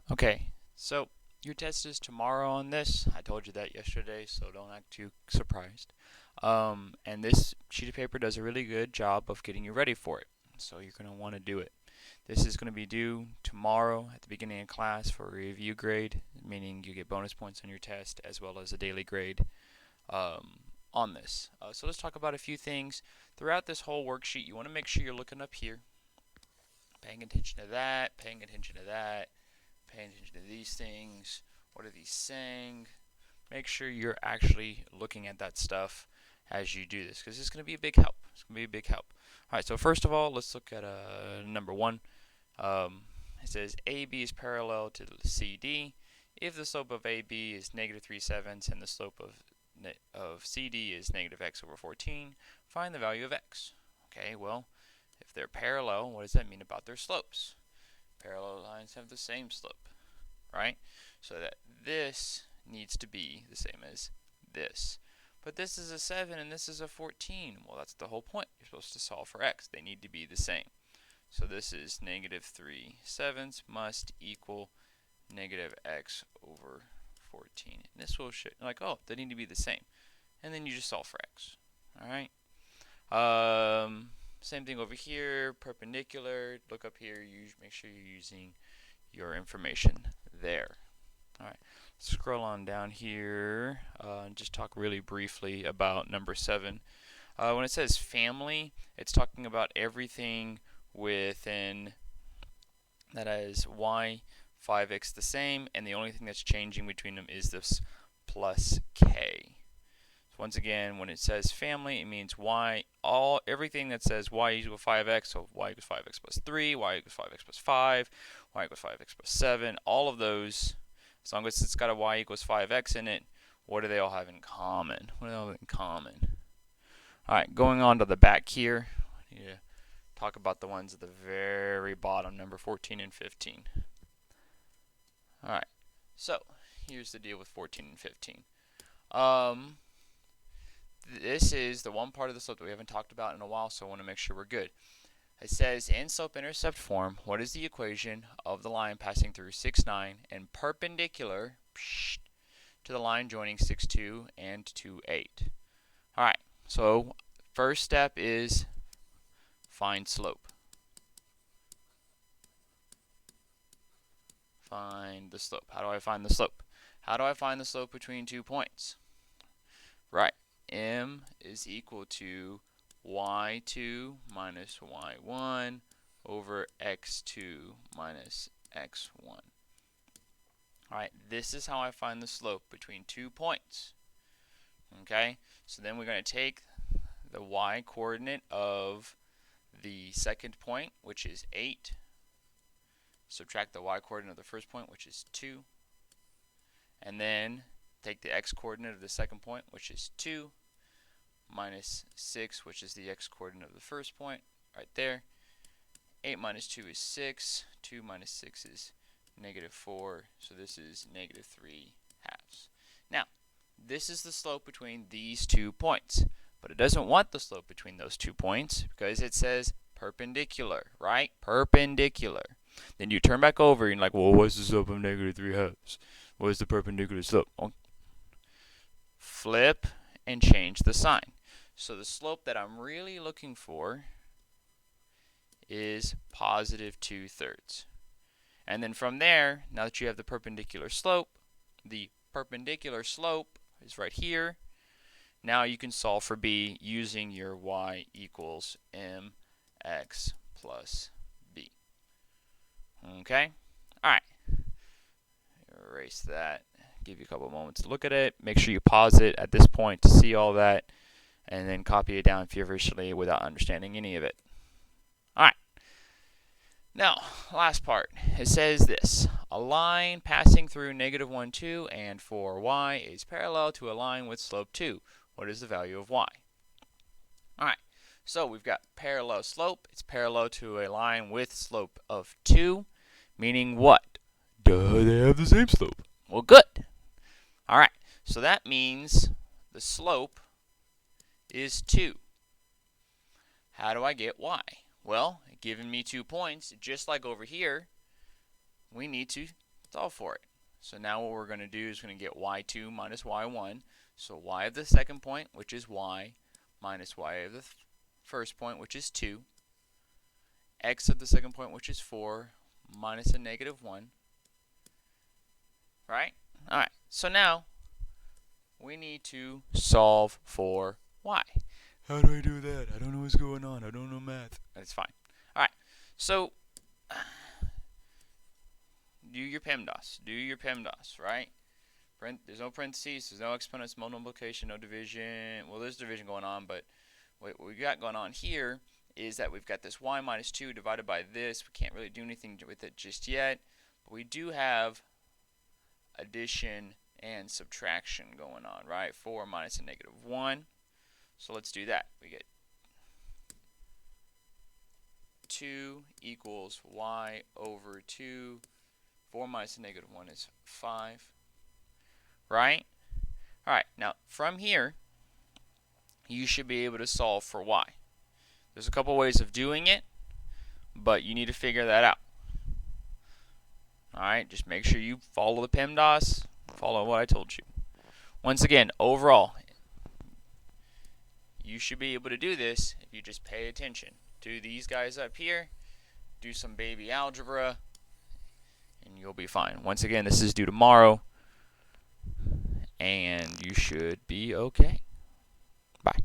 Okay, so your test is tomorrow on this. I told you that yesterday, so don't act too surprised. And this sheet of paper does a really good job of getting you ready for it. So you're going to want to do it. This is going to be due tomorrow at the beginning of class for a review grade, meaning you get bonus points on your test as well as a daily grade on this. So let's talk about a few things. Throughout this whole worksheet, you want to make sure you're looking up here, paying attention to that, paying attention to that, paying attention to these things. What are these saying? Make sure you're actually looking at that stuff as you do this, because it's going to be a big help. It's going to be a big help. All right, so first of all, let's look at number 1. It says AB is parallel to CD. If the slope of AB is negative 3/7 and the slope of CD is negative x over 14, find the value of x. Okay, well, if they're parallel, what does that mean about their slopes? Parallel lines have the same slope, right? So that this needs to be the same as this. But this is a 7 and this is a 14. Well, that's the whole point. You're supposed to solve for x. They need to be the same. So this is negative 3/7 must equal negative x over 14. And this will show, like, oh, they need to be the same. And then you just solve for x. All right? Same thing over here, perpendicular. Look up here. Make sure you're using your information there. All right, scroll on down here and just talk really briefly about number 7. When it says family, it's talking about everything within that is y 5x the same, and the only thing that's changing between them is this plus k. So once again, when it says family, it means everything that says y equals 5x, so y equals 5x plus 3, y equals 5x plus 5, y equals 5x plus 7, all of those, as long as it's got a y equals 5x in it, what do they all have in common? What do they all have in common? Alright, going on to the back here, I need to talk about the ones at the very bottom, number 14 and 15. Alright, so here's the deal with 14 and 15. This is the one part of the slope that we haven't talked about in a while, so I want to make sure we're good. It says, in slope-intercept form, what is the equation of the line passing through 6, 9 and perpendicular to the line joining 6, 2 and 2, 8? Alright, so first step is find slope. Find the slope. How do I find the slope? How do I find the slope between 2 points? Right, m is equal to y2 minus y1 over x2 minus x1. Alright, this is how I find the slope between 2 points. Okay, so then we're going to take the y coordinate of the second point, which is 8, subtract the y coordinate of the first point, which is 2, and then take the x coordinate of the second point, which is 2, minus 6, which is the x coordinate of the first point, right there. 8 minus 2 is 6. 2 minus 6 is negative 4. So this is negative 3 halves. Now, this is the slope between these 2 points. But it doesn't want the slope between those 2 points because it says perpendicular, right? Perpendicular. Then you turn back over and you're like, well, what's the slope of negative 3 halves? What is the perpendicular slope? Well, flip and change the sign. So the slope that I'm really looking for is positive 2/3. And then from there, now that you have the perpendicular slope is right here. Now you can solve for b using your y equals mx plus b. Okay? Alright. Erase that. Give you a couple moments to look at it. Make sure you pause it at this point to see all that, and then copy it down feverishly without understanding any of it. Alright. Now, last part. It says this. A line passing through negative 1, 2 and 4, y is parallel to a line with slope 2. What is the value of y? Alright, so we've got parallel slope. It's parallel to a line with slope of 2, meaning what? Duh, they have the same slope. Well, good. Alright, so that means the slope is 2. How do I get y? Well, given me 2 points, just like over here, we need to Solve for it. So now what we're going to do is going to get y2 minus y1. So y of the second point, which is y, minus y of the first point, which is 2. X of the second point, which is 4, minus a negative 1. Right? Alright, so now we need to solve for y. How do I do that? I don't know what's going on. I don't know math. That's fine. Alright, so do your PEMDAS. Do your PEMDAS, right? There's no parentheses, there's no exponents, multiplication, no division. Well, there's division going on, but what we got going on here is that we've got this y minus 2 divided by this. We can't really do anything with it just yet, but we do have addition and subtraction going on, right? 4 minus a negative 1. So let's do that. We get 2 equals y over 2. 4 minus a negative 1 is 5. Right? Alright, now from here, you should be able to solve for y. There's a couple ways of doing it, but you need to figure that out. Alright, just make sure you follow the PEMDAS, follow what I told you. Once again, overall, you should be able to do this if you just pay attention to these guys up here, do some baby algebra, and you'll be fine. Once again, this is due tomorrow, and you should be okay. Bye.